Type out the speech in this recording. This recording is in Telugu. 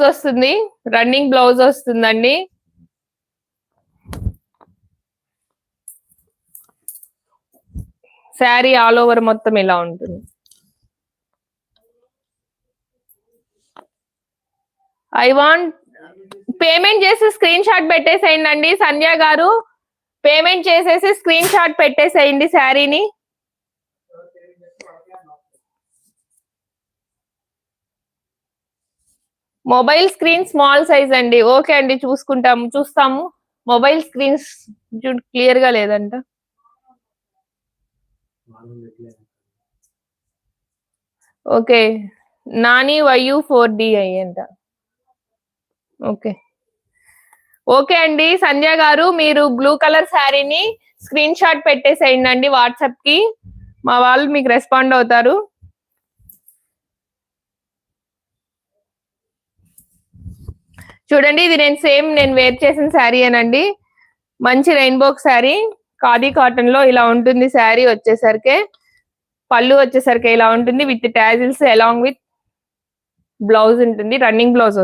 వస్తుంది, రన్నింగ్ బ్లౌజ్ వస్తుందండి. శారీ ఆల్ ఓవర్ మొత్తం ఇలా ఉంటుంది. ఐ వాంట్ పేమెంట్ చేసి స్క్రీన్ షాట్ పెట్టేసేయండి సంధ్య గారు. పేమెంట్ చేసేసి స్క్రీన్ షాట్ పెట్టేసేయండి శారీని. మొబైల్ స్క్రీన్ స్మాల్ సైజ్ అండి. ఓకే అండి, చూస్తాము. మొబైల్ స్క్రీన్స్ క్లియర్ గా లేదంట. ఓకే, నాని వైయు 4D అయ్యంట. ఓకే ఓకే అండి సంధ్య గారు, మీరు బ్లూ కలర్ శారీని స్క్రీన్ షాట్ పెట్టేసేయండి వాట్సాప్ కి. మా వాళ్ళు మీకు రెస్పాండ్ అవుతారు. చూడండి, ఇది నేను వేర్ చేసిన శారీ అనండి. మంచి రెయిన్బో శారీ, ఖాదీ కాటన్ లో ఇలా ఉంటుంది. శారీ వచ్చేసరికి పళ్ళు వచ్చేసరికి ఇలా ఉంటుంది with tassels along with blouse ఉంటుంది. రన్నింగ్ బ్లౌజ్ వస్తుంది.